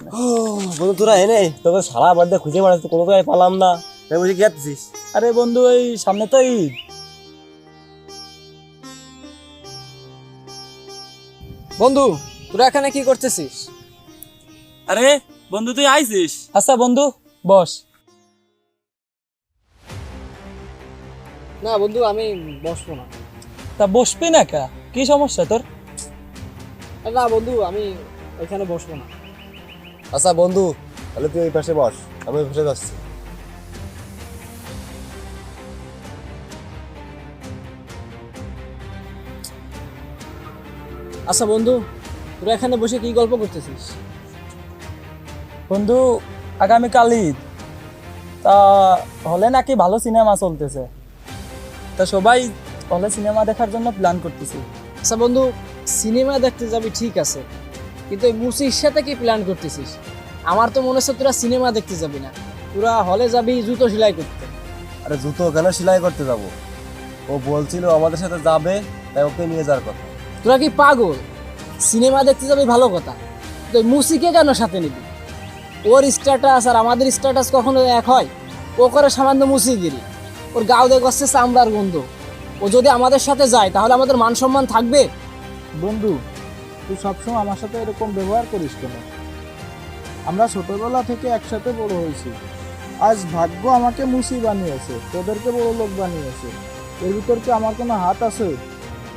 বন্ধু তোরা এনে তোকে সারা বাড়িতে খুঁজে বেড়াচ্ছি, কোনো জায়গায় পালাম না, তাই বুঝে কি যাচ্ছিস? আরে বন্ধু এই সামনে তো ঈদ। বন্ধু তোরা এখানে কি করতেছিস? আরে বন্ধু তুই আইছিস? আচ্ছা বন্ধু বস। না বন্ধু আমি বসবো না। তা বসবি না কা? কি সমস্যা তোর? না বন্ধু আমি এখানে বসবো না। আচ্ছা বন্ধু, তাহলে তুই এই পাশে বস, আমি ওই পাশে যাচ্ছি। আচ্ছা বন্ধু তোরা এখানে বসে কি গল্প করতেছিস? বন্ধু আগামীকাল ঈদ, তা হলে নাকি ভালো সিনেমা চলতেছে, তা সবাই হলে সিনেমা দেখার জন্য প্ল্যান করতেছি। আচ্ছা বন্ধু সিনেমা দেখতে যাবি ঠিক আছে, কিন্তু এই মুসির সাথে কি প্ল্যান করতেছিস? আমার তো মনে হচ্ছে তোরা সিনেমা দেখতে যাবি না, তোরা হলে যাবি জুতো সেলাই করতে। আরে জুতো কেন সেলাই করতে যাব? ও বলছিল আমাদের সাথে যাবে, তাই ওকে নিয়ে যাওয়ার কথা। তোরা কি পাগল? সিনেমা দেখতে যাবি ভালো কথা, তো এই মুসিকে কেন সাথে নিবি? ওর স্ট্যাটাস আর আমাদের স্ট্যাটাস কখনো এক হয়? ও করে সামান্য মুসিগিরি, ওর গাও দেখ হচ্ছে চামড়ার গন্ধ। ও যদি আমাদের সাথে যায় তাহলে আমাদের মান সম্মান থাকবে? বন্ধু তুই সবসময় আমার সাথে এরকম ব্যবহার করিস কেন? আমরা ছোটবেলা থেকে একসাথে বড় হয়েছি, আজ ভাগ্য আমাকে মুসি বানিয়েছে, তোদেরকে বড় লোক বানিয়েছে, এর ভিতর কি আমার কোনো হাত আছে?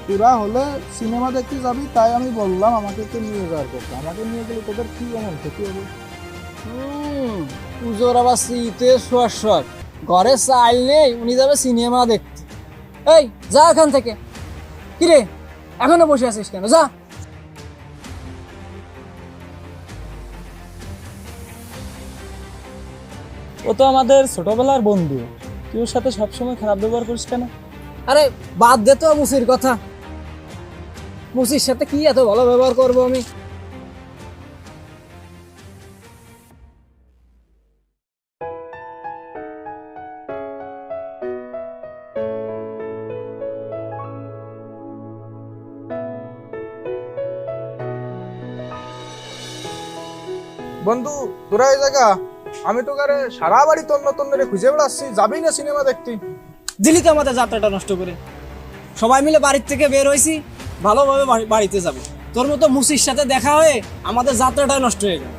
তোরা হলে সিনেমা দেখতে যাবি তাই আমি বললাম আমাকে একটু নিয়ে যাওয়ার কথা। আমাকে নিয়ে গেলে তোদের কি এমন ক্ষতি হবে? পুজোর আবার শীতে শোয়ার ঘরে চাইল নেই, উনি যাবে সিনেমা দেখতে। এই যা এখান থেকে। কিরে এখনো বসে আছিস কেন? যা। ও তো আমাদের ছোটবেলার বন্ধু, তুই ওর সাথে সবসময় খারাপ ব্যবহার করিস কেন? আরে বাদ দে তো মুসির কথা, মুসির সাথে কি এত ভালো ব্যবহার করবো আমি? বন্ধু তোরা এই জায়গা, আমি তো কারে সারা বাড়ি তন্ন তন্নরে খুঁজে বেড়াচ্ছি, যাবি না সিনেমা দেখতে? দিলি তো আমাদের যাত্রাটা নষ্ট করে। সবাই মিলে বাড়ির থেকে বের হয়েছি ভালোভাবে বাড়িতে যাবে, তোর মতো মুসির সাথে দেখা হয়ে আমাদের যাত্রাটাই নষ্ট হয়ে গেল।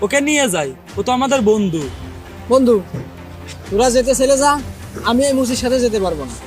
ওকে নিয়ে যাই, ও তো আমাদের বন্ধু। বন্ধু তোরা যেতে ছেলে যা, আমি এই মুসির সাথে যেতে পারবো না।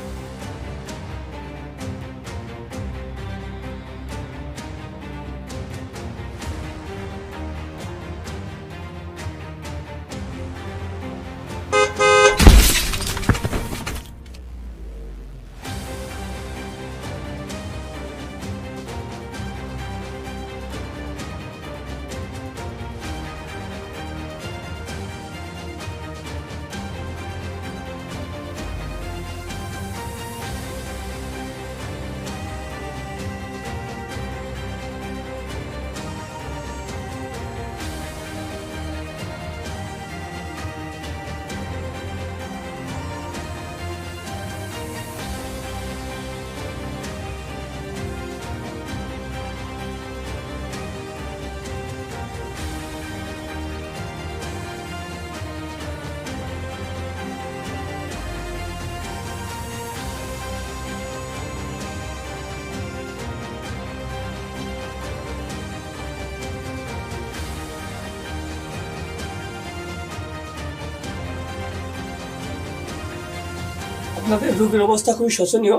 আপনাদের রোগীর অবস্থা খুবই শোচনীয়,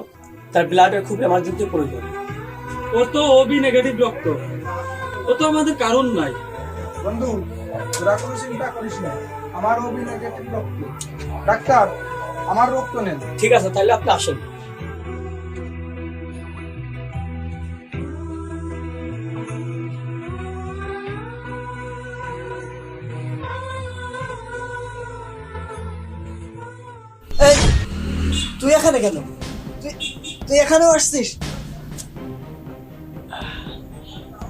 তার ব্লাডের খুব এমার্জেন্সি প্রয়োজন। ওর তো ওবি নেগেটিভ রক্ত, ও তো আমাদের কারণ নাই। বন্ধু তোরা কোনো চিন্তা করিস না, আমার ওবি নেগেটিভ রক্ত। ডাক্তার আমার রক্ত নেন। ঠিক আছে, তাহলে আপনি আসেন। এই তুই এখানে কেন? তুই তুই এখানেও আসছিস?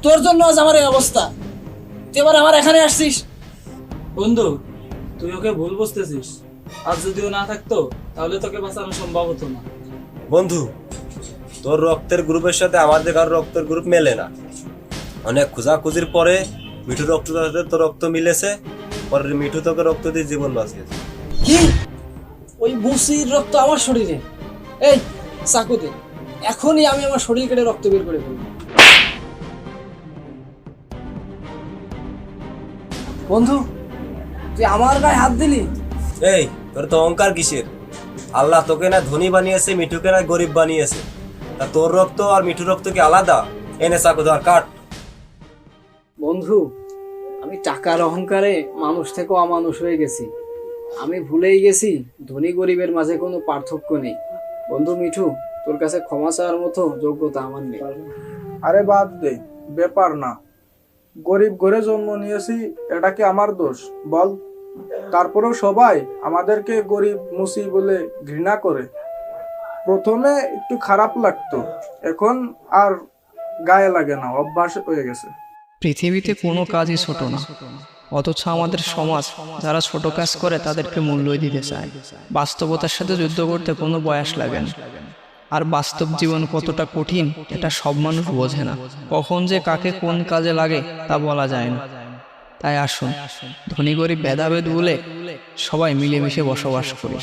তোর জন্য আজ আমার এই অবস্থা, তুই এবার আমার এখানে আসছিস? বন্ধু তুই ওকে ভুল বুঝতেছিস, আর যদিও না থাকতো তাহলে তোকে বাঁচানো সম্ভব হতো না। বন্ধু তোর রক্তের গ্রুপের সাথে আমাদের কারোর রক্তের গ্রুপ মেলে না। অনেক খোঁজাখুঁজির পরে মিঠুর রক্তের সাথে তোর রক্ত মিলেছে, পরে মিঠু তোকে রক্ত দিয়ে জীবন বাঁচিয়েছে। কি ওই মুসির রক্ত আমার শরীরে? এই চাকু দে, এখনই আমি আমার শরীর কেটে রক্ত বের করে ফেলবো। বন্ধু, তুই আমার গায়ে হাত দিলি? এই তোর তো অহংকার কিসের? আল্লাহ তোকে না ধনী বানিয়েছে, মিঠুকে না গরিব বানিয়েছে। তা তোর রক্ত আর মিঠুর রক্ত কি আলাদা? এনে চাকু ধর, কাট। বন্ধু, আমি টাকার অহংকারে মানুষ থেকে অমানুষ হয়ে গেছি। আমি ভুলেই গেছি ধনী গরিবের মাঝে কোনো পার্থক্য নেই। বন্ধু মিঠু, তোর কাছে ক্ষমা চাওয়ার মতো যোগ্যতা আমার নেই। আরে বাদ দে, ব্যাপার না। গরিব ঘরে জন্ম নিয়েছি, এটা কি আমার দোষ বল? তারপরেও সবাই আমাদেরকে গরিব মুসি বলে ঘৃণা করে। প্রথমে একটু খারাপ লাগতো, এখন আর গায়ে লাগে না, অভ্যাস হয়ে গেছে। পৃথিবীতে কোনো কাজই ছোট না, অথচ আমাদের সমাজ যারা ছোট কাজ করে তাদেরকে মূল্যই দিতে চায়। বাস্তবতার সাথে যুদ্ধ করতে কোনো বয়স লাগে না। আর বাস্তব জীবন কতটা কঠিন এটা সব মানুষ বোঝে না। কখন যে কাকে কোন কাজে লাগে তা বলা যায় না। তাই আসুন, ধনী গরিব ভেদাভেদ ভুলে সবাই মিলেমিশে বসবাস করি।